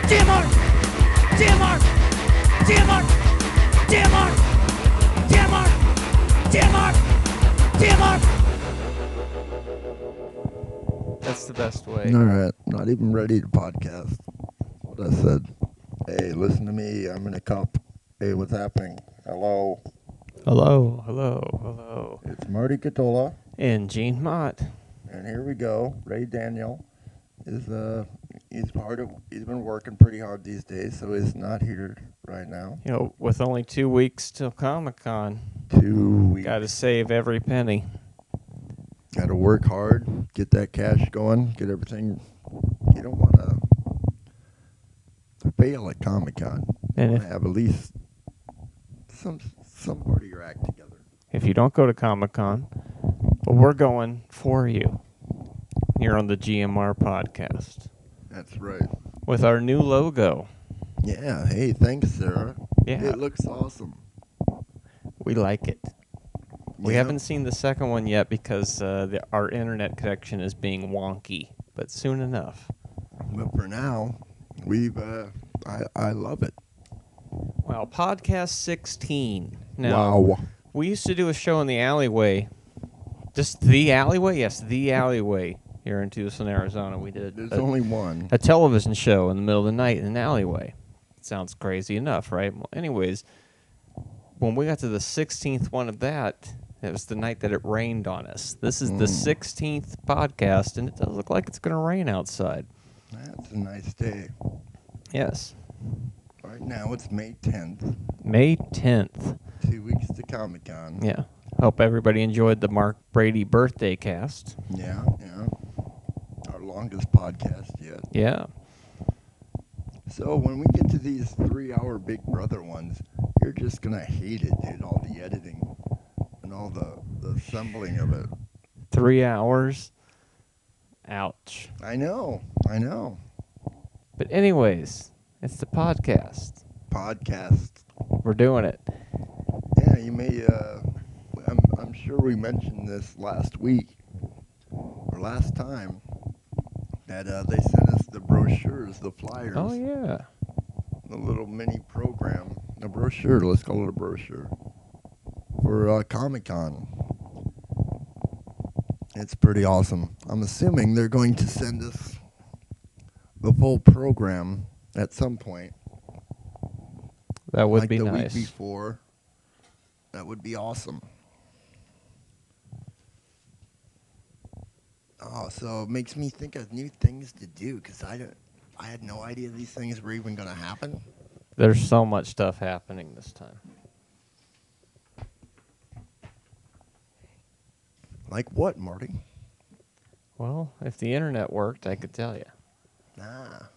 GMR! GMR! GMR! GMR! GMR! GMR! GMR! That's the best way. All right, not even ready to podcast. What I said. Hey, listen to me. I'm in a cup. Hey, what's happening? Hello. Hello, hello, hello. It's Marty Catola. And Gene Mott. And here we go. Ray Daniel is he's been working pretty hard these days, so he's not here right now. You know, with only 2 weeks till ComiCon, 2 weeks. got to save every penny. Got to work hard, get that cash going, get everything. You don't want to fail at Comic-Con. And You if, want to have at least some part of your act together. if you don't go to Comic-Con, well, we're going for you here on the GMR Podcast That's right. with our new logo. Yeah. Hey, thanks, Sarah. Yeah. It looks awesome. We like it. We Yeah. haven't seen the second one yet because our internet connection is being wonky, but soon enough. But for now, I love it. Well, Podcast 16. Now, Wow. we used to do a show in the alleyway. Just the alleyway? Yes, the alleyway here in Tucson, Arizona. We did There's only one. a television show in the middle of the night in an alleyway. Sounds crazy enough, right? Well, anyways, when we got to the 16th one of that, it was the night that it rained on us. This is the 16th podcast, and it does look like it's going to rain outside. That's a nice day. Yes. Right now, it's May 10th. May 10th. 2 weeks to Comic-Con. Yeah. Hope everybody enjoyed the Mark Brady birthday cast. Yeah. Our longest podcast yet. Yeah. So when we get to these 3-hour Big Brother ones, you're just going to hate it, dude. All the editing and all the assembling of it. 3 hours. Ouch. I know. But anyways, it's the podcast. Podcast. We're doing it. Yeah, you may, I'm sure we mentioned this last week, or last time, that they sent us the brochures, the flyers. Oh, yeah. The little mini program. A brochure, let's call it a brochure, for Comic-Con. It's pretty awesome. I'm assuming they're going to send us the full program at some point. That would like be the nice. week before. That would be awesome. Oh, so it makes me think of new things to do, because I had no idea these things were even going to happen. There's so much stuff happening this time. Like what, Marty? Well, if the internet worked, I could tell you. Ah.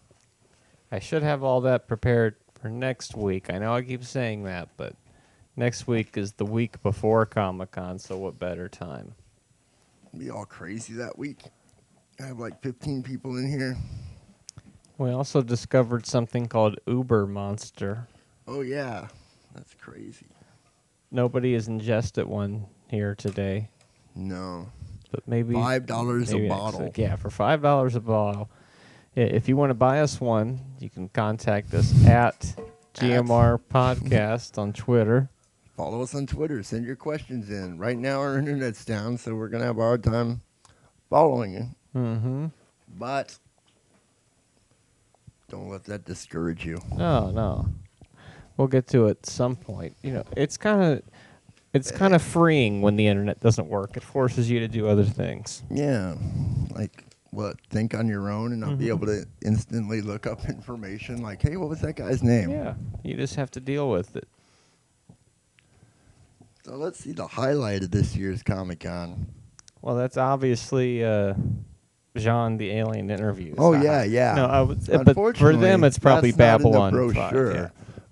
I should have all that prepared for next week. I know I keep saying that, but next week is the week before Comic-Con, so what better time? Be all crazy that week. I have like 15 people in here. We also discovered something called UberMonster. Oh, yeah. That's crazy. Nobody has ingested one here today, No. but maybe $5 maybe a next bottle. week. Yeah, for $5 a bottle. If you want to buy us one, you can contact us at GMR Podcast on Twitter. Follow us on Twitter. Send your questions in. Right now, our internet's down, so we're going to have a hard time following you. Mm-hmm. But don't let that discourage you. No. We'll get to it at some point. You know, it's kind of freeing when the internet doesn't work. It forces you to do other things. Yeah. Like, what? Think on your own and not be able to instantly look up information? Like, hey, what was that guy's name? Yeah, you just have to deal with it. So let's see the highlight of this year's Comic-Con. Well, that's obviously Jean the Alien interviews. Oh, yeah. No, but for them, it's probably that's Babylon not in the 5, brochure. yeah.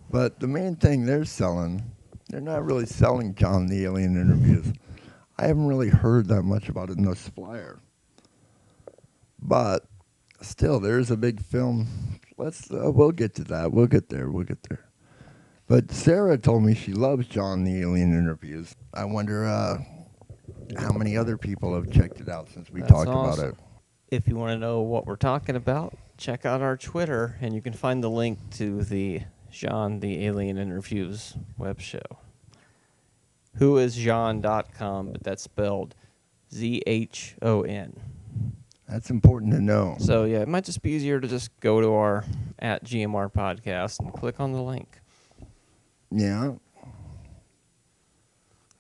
But the main thing they're not really selling John the Alien interviews. I haven't really heard that much about it in this flyer. But still, there's a big film. We'll get to that. We'll get there. But Sarah told me she loves John the Alien interviews. I wonder how many other people have checked it out since we That's talked awesome. about it. If you want to know what we're talking about, check out our Twitter, and you can find the link to the Jean the Alien Interviews web show. Whoisjean.com, but that's spelled ZHON. That's important to know. So, yeah, it might just be easier to just go to our @GMR Podcast and click on the link. Yeah.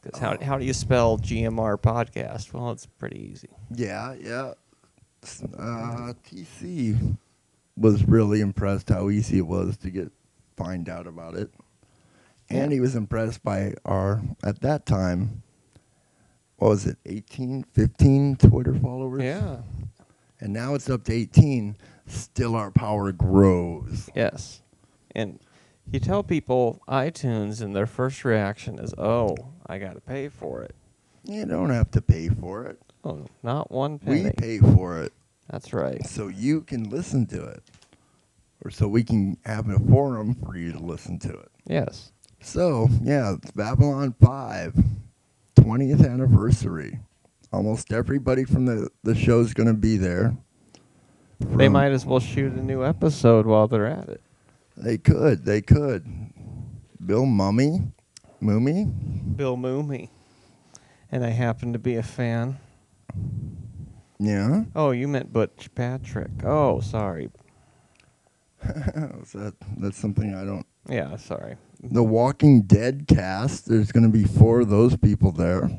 Because how do you spell GMR Podcast? Well, it's pretty easy. Yeah. TC was really impressed how easy it was to find out about it. And he was impressed by our, at that time, what was it, 18, 15 Twitter followers? Yeah. And now it's up to 18. Still our power grows. Yes. And you tell people iTunes, and their first reaction is, oh, I got to pay for it. You don't have to pay for it. Oh, not one penny. We pay for it. That's right. So you can listen to it. Or so we can have a forum for you to listen to it. Yes. So, yeah, it's Babylon 5, 20th anniversary. Almost everybody from the show's going to be there. They might as well shoot a new episode while they're at it. They could. Bill Moomy. Bill Moomy. And I happen to be a fan. Yeah. Oh, you meant Butch Patrick. Oh, sorry. That's something I don't... Yeah, sorry. The Walking Dead cast, there's going to be 4 of those people there.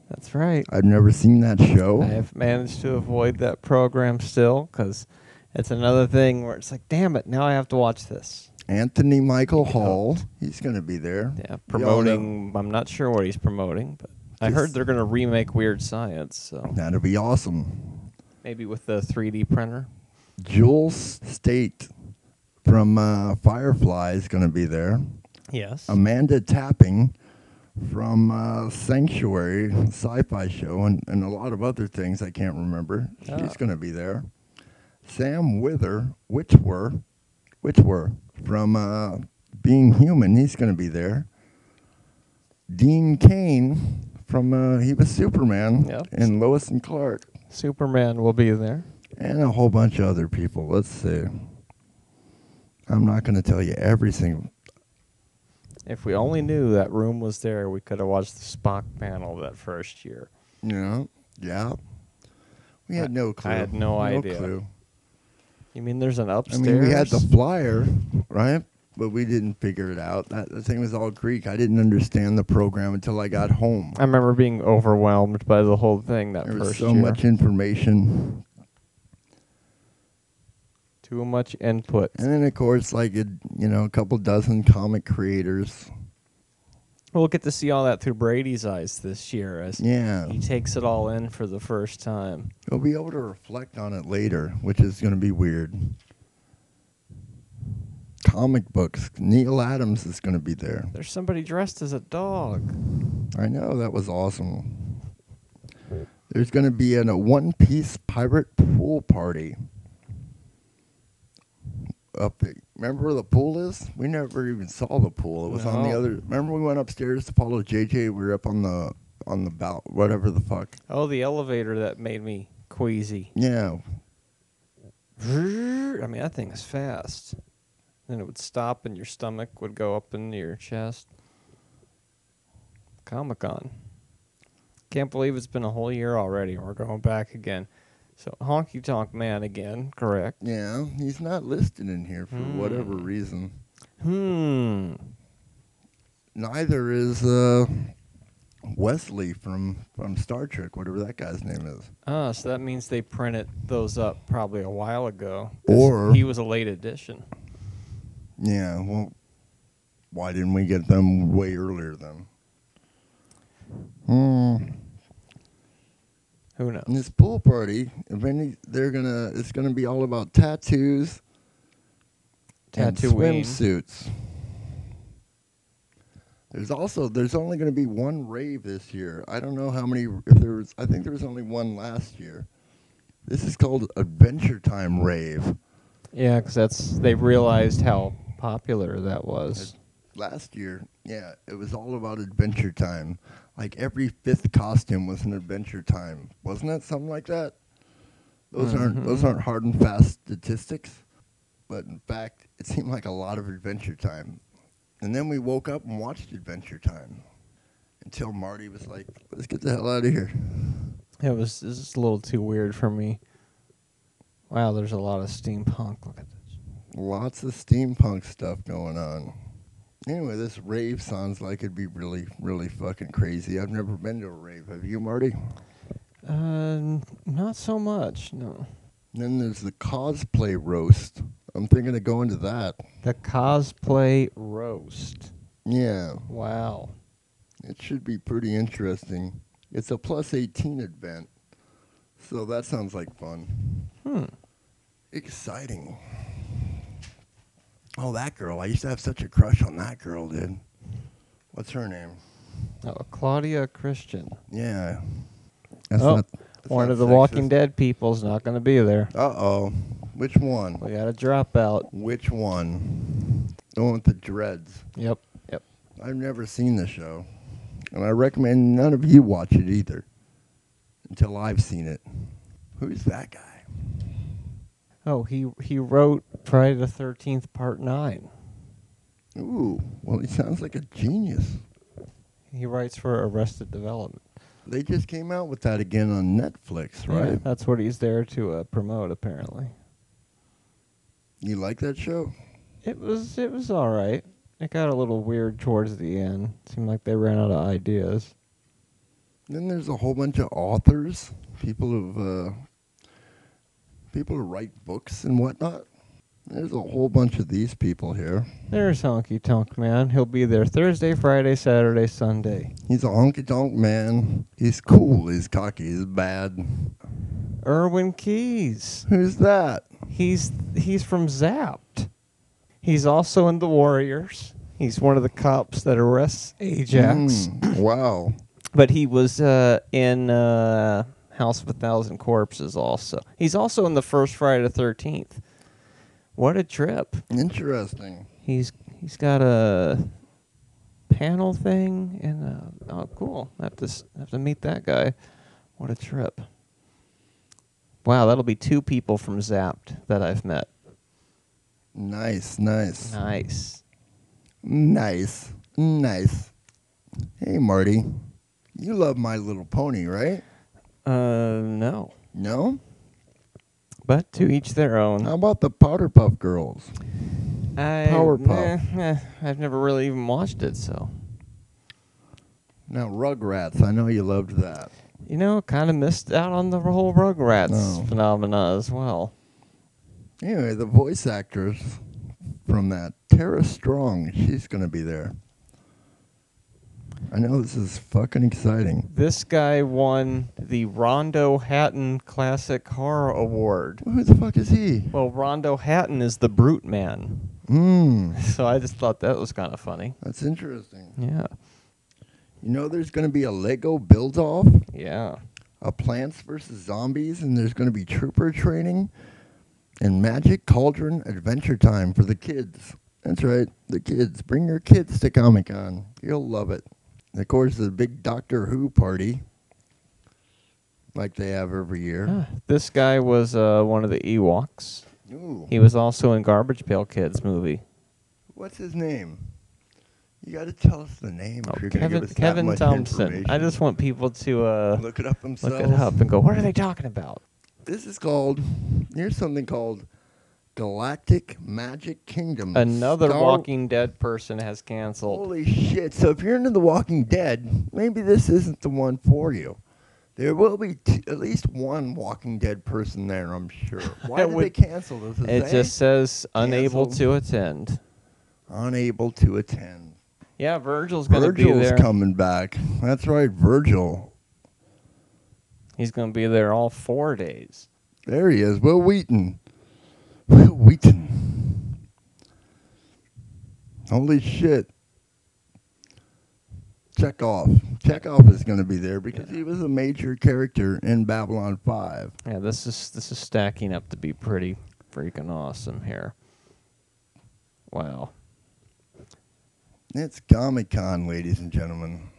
That's right. I've never seen that show. I have managed to avoid that program still, because it's another thing where it's like, damn it, now I have to watch this. Anthony Michael Hall, he's going to be there. Yeah, promoting, I'm not sure what he's promoting, but I heard they're going to remake Weird Science, so That'll be awesome. maybe with the 3D printer. Jules State from Firefly is going to be there. Yes. Amanda Tapping from Sanctuary sci-fi show and a lot of other things I can't remember. She's going to be there. Sam Witwer from Being Human, he's going to be there. Dean Cain from he was Superman in Lois and Clark. Superman will be there. And a whole bunch of other people. Let's see. I'm not going to tell you everything. If we only knew that room was there, we could have watched the Spock panel that first year. Yeah. We had no clue. I had no idea. Clue. You mean there's an upstairs? I mean, we had the flyer, right? But we didn't figure it out. The thing was all Greek. I didn't understand the program until I got home. I remember being overwhelmed by the whole thing that there first was so year. much information. Too much input. And then, of course, a couple dozen comic creators. We'll get to see all that through Brady's eyes this year as he takes it all in for the first time. We'll be able to reflect on it later, which is going to be weird. Comic books. Neil Adams is going to be there. There's somebody dressed as a dog. I know, that was awesome. There's going to be a one-piece pirate pool party. Remember where the pool is? We never even saw the pool. It was on the other. Remember we went upstairs to follow JJ? We were up on the whatever the fuck. Oh, the elevator that made me queasy. Yeah. I mean, that thing is fast. Then it would stop and your stomach would go up into your chest. ComiCon. Can't believe it's been a whole year already. We're going back again. So, Honky Tonk Man again, correct? Yeah, he's not listed in here for whatever reason. Neither is Wesley from Star Trek, whatever that guy's name is. So that means they printed those up probably a while ago. Or he was a late edition. Yeah, well, why didn't we get them way earlier then? Who knows? In this pool party, it's gonna be all about tattoos, and swimsuits. There's only going to be one rave this year. I don't know how many. I think there was only one last year. This is called Adventure Time Rave. Yeah, because they realized how popular that was. Last year, yeah, it was all about Adventure Time. Like every fifth costume was an Adventure Time. Wasn't it something like that? Those aren't hard and fast statistics, but in fact, it seemed like a lot of Adventure Time. And then we woke up and watched Adventure Time until Marty was like, "Let's get the hell out of here." It was just a little too weird for me. Wow, there's a lot of steampunk. Look at this. Lots of steampunk stuff going on. Anyway, this rave sounds like it'd be really, really fucking crazy. I've never been to a rave. Have you, Marty? Not so much, no. Then there's the cosplay roast. I'm thinking of going to that. The cosplay roast. Yeah, Wow. it should be pretty interesting. It's a plus 18 event, so that sounds like fun. Exciting. Oh, that girl. I used to have such a crush on that girl, dude. What's her name? Oh, Claudia Christian. Yeah. One of the Walking Dead people's not going to be there. Uh-oh. Which one? We got to drop out. Which one? The one with the dreads. Yep. I've never seen the show, and I recommend none of you watch it either until I've seen it. Who's that guy? Oh, he wrote Friday the 13th Part 9. Ooh, well, he sounds like a genius. He writes for Arrested Development. They just came out with that again on Netflix, right? Yeah, that's what he's there to promote, apparently. You like that show? It was all right. It got a little weird towards the end. Seemed like they ran out of ideas. Then there's a whole bunch of authors, people who write books and whatnot. There's a whole bunch of these people here. There's Honky Tonk Man. He'll be there Thursday, Friday, Saturday, Sunday. He's a honky-tonk man. He's cool. He's cocky. He's bad. Erwin Keys. Who's that? He's from Zapped. He's also in The Warriors. He's one of the cops that arrests Ajax. Wow. But he was in House of a Thousand Corpses also. He's also in the first Friday the 13th. What a trip. Interesting. He's got a panel thing and oh cool. Have to meet that guy. What a trip. Wow, that'll be 2 people from Zapped that I've met. Nice. Nice. Hey, Marty. You love My Little Pony, right? No. No? But to each their own. How about the Powder Puff Girls? Powerpuff. I've never really even watched it, so. Now, Rugrats. I know you loved that. You know, kind of missed out on the whole Rugrats phenomena as well. Anyway, the voice actress from that, Tara Strong, she's going to be there. I know this is fucking exciting. This guy won the Rondo Hatton Classic Horror Award. Who the fuck is he? Well, Rondo Hatton is the Brute Man. So I just thought that was kind of funny. That's interesting. Yeah. You know there's going to be a Lego Build-Off, Yeah. a Plants vs. Zombies, and there's going to be trooper training and Magic Cauldron Adventure Time for the kids. That's right, the kids. Bring your kids to Comic-Con. You'll love it. And of course, the big Doctor Who party, like they have every year. This guy was one of the Ewoks. Ooh. He was also in Garbage Pail Kids movie. What's his name? You got to tell us the name if you're going to give us that Kevin much Thompson. information. I just want people to look it up themselves. look it up and go, what are they talking about? This is called, here's something called Galactic Magic Kingdom. Another Walking Dead person has canceled. Holy shit. So if you're into The Walking Dead, maybe this isn't the one for you. There will be at least one Walking Dead person there, I'm sure. Why did they cancel this? It just says unable to attend. Unable to attend. Yeah, Virgil's going to be there. Virgil's coming back. That's right, Virgil. He's going to be there all 4 days. There he is, Will Wheaton. Will Wheaton. Holy shit. Chekhov is going to be there because he was a major character in Babylon 5. Yeah, this is stacking up to be pretty freaking awesome here. Wow. It's Comic-Con, ladies and gentlemen.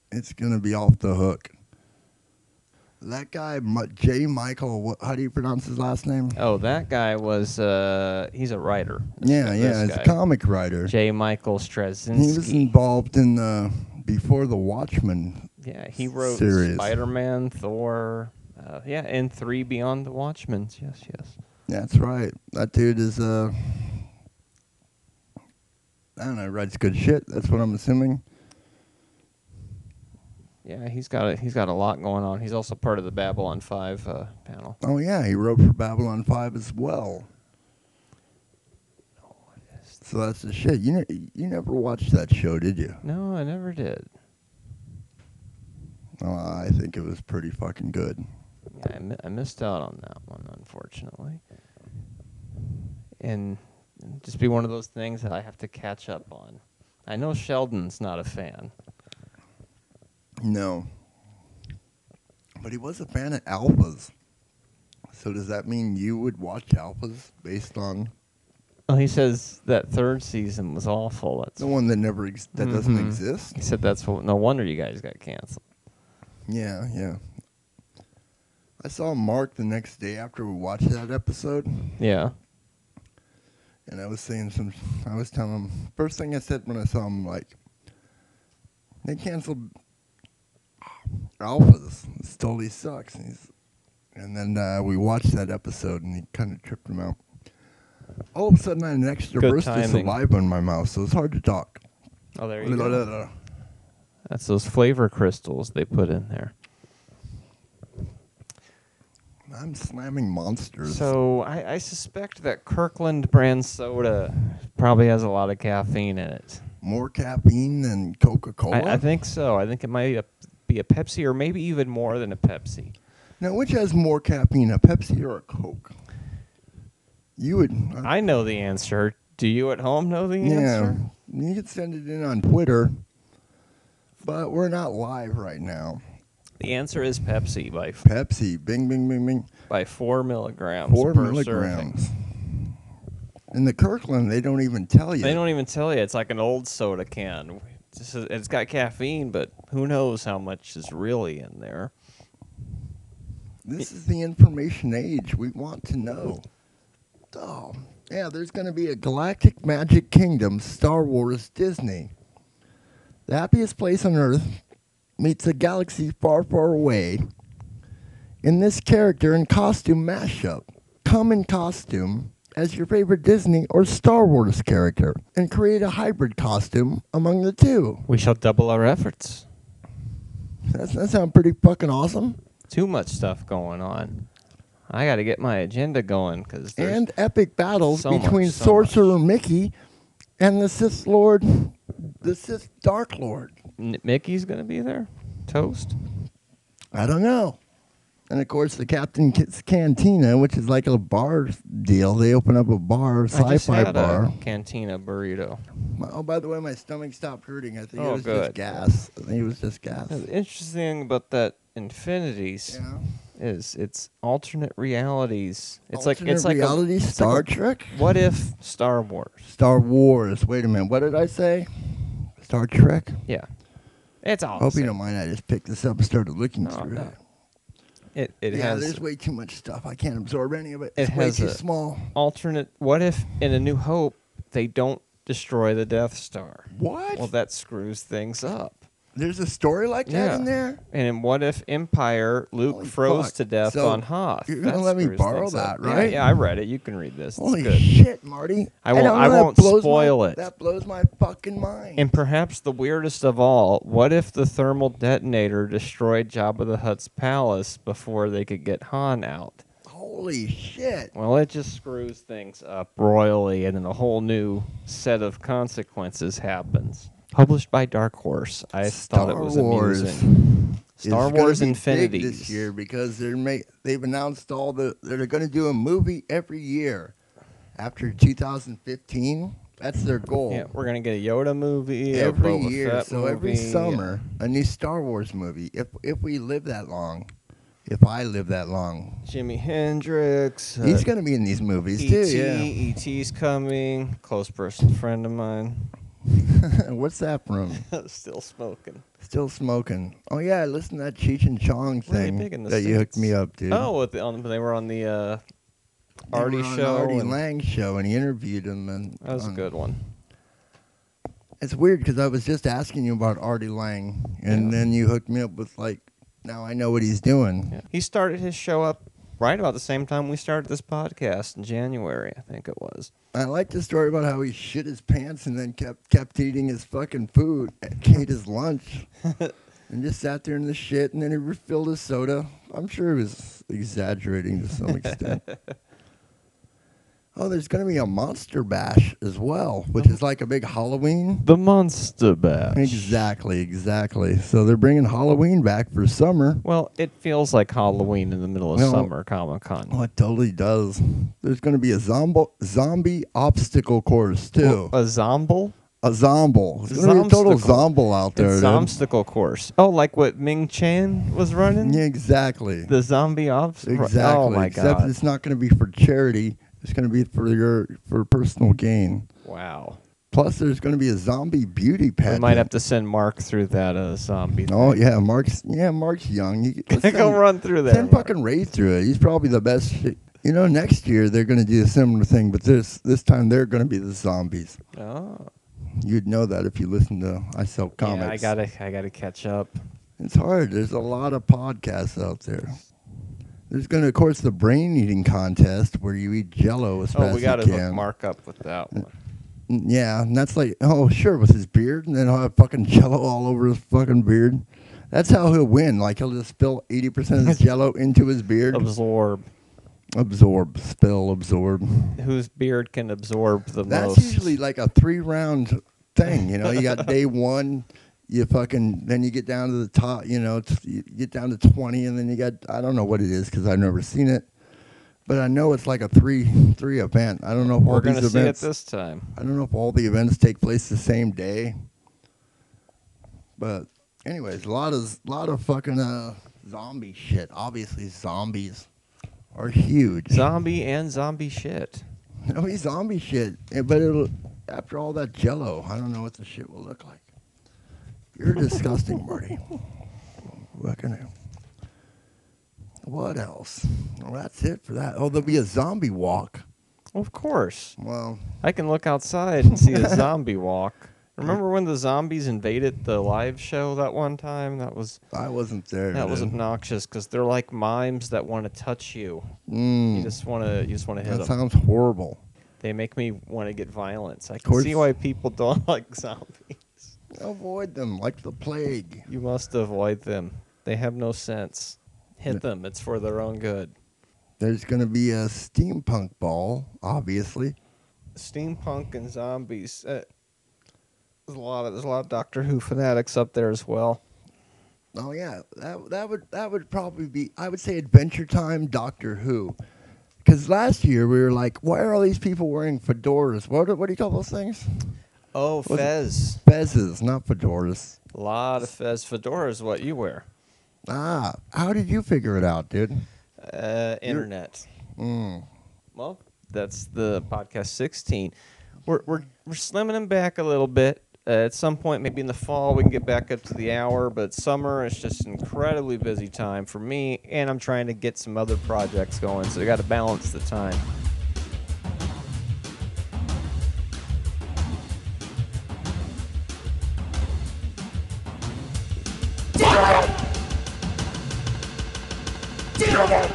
It's going to be off the hook. That guy, J. Michael, how do you pronounce his last name? Oh, that guy was, he's a writer. Yeah, This he's a guy. comic writer. J. Michael Straczynski. He was involved in Before the Watchmen. Yeah, he wrote series. Spider-Man, Thor, and 3 Beyond the Watchmen. Yes. That's right. That dude is, I don't know, writes good shit. That's what I'm assuming. Yeah, he's got a lot going on. He's also part of the Babylon 5 panel. Oh, yeah, he wrote for Babylon 5 as well. So that's the shit. You never watched that show, did you? No, I never did. Oh, I think it was pretty fucking good. Yeah, I missed out on that one, unfortunately. And just be one of those things that I have to catch up on. I know Sheldon's not a fan. No. But he was a fan of Alphas. So does that mean you would watch Alphas based on Oh, he says that 3rd season was awful. That's the one that that doesn't exist? He said that's no wonder you guys got canceled. Yeah. I saw Mark the next day after we watched that episode, Yeah. and I was saying I was telling him, first thing I said when I saw him, like, they canceled Alphas. This totally sucks. And then we watched that episode, and he kind of tripped him out. All of a sudden, I had an extra Good burst of timing. saliva in my mouth, so it's hard to talk. Oh, there you go. go. That's those flavor crystals they put in there. I'm slamming monsters. So I suspect that Kirkland brand soda probably has a lot of caffeine in it. More caffeine than Coca-Cola? I think so. I think it might be a Pepsi or maybe even more than a Pepsi. Now, which has more caffeine, a Pepsi or a Coke? You would... I know the answer. Do you at home know the Yeah, answer? you could send it in on Twitter, but we're not live right now. The answer is Pepsi Pepsi, bing, bing, bing, bing. by 4 milligrams 4 per milligrams. serving. In the Kirkland, they don't even tell you. They don't even tell you. It's like an old soda can. It's got caffeine, but who knows how much is really in there. This is the information age. We want to know. Oh, yeah, there's going to be a Galactic Magic Kingdom, Star Wars, Disney. The happiest place on Earth meets a galaxy far, far away. In this character and costume mashup, come in costume as your favorite Disney or Star Wars character and create a hybrid costume among the two. We shall double our efforts. That sounds pretty fucking awesome. Too much stuff going on. I got to get my agenda going because And epic battles so between much, so Sorcerer Mickey and the Sith Lord, the Sith Dark Lord. Mickey's going to be there? Toast? I don't know. And of course, the Captain Kit's Cantina, which is like a bar deal. They open up a bar, I just sci-fi had bar. a Cantina burrito. Oh, by the way, my stomach stopped hurting. I think it Oh, was good. just gas. I think it was just gas. The interesting thing about that Infinities Yeah. is it's alternate realities. It's Alternate like reality, it's Star like Trek, what if Star Wars? Star Wars. Wait a minute. What did I say? Star Trek. Yeah, it's all. Hope the you same. don't mind. I just picked this up and started looking No, through no. it. It Yeah, has there's way too much stuff. I can't absorb any of it. It It's way has too a- small. alternate. What if in A New Hope they don't destroy the Death Star? What? Well, that screws things up. There's a story like that Yeah. in there? And in What If Empire, Luke Holy froze fuck. to death So, on Hoth? you're gonna That let me screws borrow things up. that, right? Yeah, I read it. You can read this. It's Holy good. shit, Marty. I won't- know I that won't blows spoil my- it. That blows my fucking mind. And perhaps the weirdest of all, what if the thermal detonator destroyed Jabba the Hutt's palace before they could get Han out? Holy shit. Well, it just screws things up royally, and then a whole new set of consequences happens. Published by Dark Horse. I thought it was Star Wars amusing. Star It's gonna Wars be big Infinities. this year because they've announced they're going to do a movie every year after 2015. That's their goal. Yeah, we're gonna get a Yoda movie Every a Boba year, Fett so every movie, summer, a new Star Wars movie. If we live that long, if I live that long, Jimi Hendrix. he's going to be in these movies too. Yeah. E.T.'s coming. Close personal friend of mine. What's that from? Still smoking. Still smoking. Oh yeah, I listened to that Cheech and Chong Really thing big in the that you hooked States. me up, dude. Oh, they were on the They Artie were on show. Artie and Lang show, and he interviewed him. And that was a good one. It's weird because I was just asking you about Artie Lang, and Yeah. then you hooked me up with like, now I know what he's doing. Yeah. He started his show up right about the same time we started this podcast in January, I think it was. I like the story about how he shit his pants and then kept eating his fucking food, ate his lunch, and just sat there in the shit, and then he refilled his soda. I'm sure he was exaggerating to some extent. Oh, there's going to be a Monster Bash as well, which is like a big Halloween. The Monster Bash. Exactly. So they're bringing Halloween back for summer. Well, it feels like Halloween in the middle of summer ComiCon. Oh, it totally does. There's going to be a zombie obstacle course, too. A zomble? A zomble. There's going to be a total zomble out there, It's dude. obstacle course. Oh, like what Ming Chan was running? Yeah, exactly. The zombie obstacle. Exactly. Oh, my Except God. it's not going to be for charity. It's going to be for personal gain. Wow. Plus, there's going to be a zombie beauty pageant. We might have to send Mark through that zombie Oh thing. yeah, Mark's young. Let's Go send- run through there. Send Mark. fucking Ray through it. He's probably the best. You know, next year they're going to do a similar thing, but this time they're going to be the zombies. Oh. You'd know that if you listen to I Sell Comics. Yeah, I gotta catch up. It's hard. There's a lot of podcasts out there. There's going to, of course, the brain eating contest where you eat Jello as fast Oh, we gotta as you hook can. Mark up with that one. Yeah, and that's like, oh, sure, with his beard, and then he'll have fucking Jello all over his fucking beard. That's how he'll win. Like, he'll just spill 80% of his Jello into his beard. Absorb. Absorb. Spill, absorb. Whose beard can absorb the That's most? usually like a 3-round thing, you know? You got day 1, then you get down to the top, you know, you get down to 20, and then you got, I don't know what it is because I've never seen it. But I know it's like a three event. I don't know if We're all gonna these see it events. this time. I don't know if all the events take place the same day. But anyways, a lot of fucking zombie shit. Obviously, zombies are huge. Zombie and zombie shit. I mean, zombie shit. But it'll, after all that Jello, I don't know what the shit will look like. You're disgusting, Marty. Fucking hell. What else? Well, that's it for that. Oh, there'll be a zombie walk. Of course. Well, I can look outside and see a zombie walk. Remember when the zombies invaded the live show that one time? I wasn't there. That was dude. obnoxious because they're like mimes that want to touch you. Mm, You just want to hit that them. sounds horrible. They make me want to get violence. I can course. see why people don't like zombies. Avoid them like the plague. You must avoid them. They have no sense. Hit them. It's for their own good. There's going to be a steampunk ball, obviously. Steampunk and zombies. There's a lot of Doctor Who fanatics up there as well. Oh yeah, that would probably be. I would say Adventure Time, Doctor Who. Because last year we were like, why are all these people wearing fedoras? What do you call those things? Oh, Fez. Fezzes, not fedoras. A lot of Fez. Fedora is what you wear. Ah, how did you figure it out, dude? Internet. Mm. Well, that's the podcast 16. We're slimming them back a little bit. At some point, maybe in the fall, we can get back up to the hour. But summer is just an incredibly busy time for me, and I'm trying to get some other projects going, so I got to balance the time. GMR.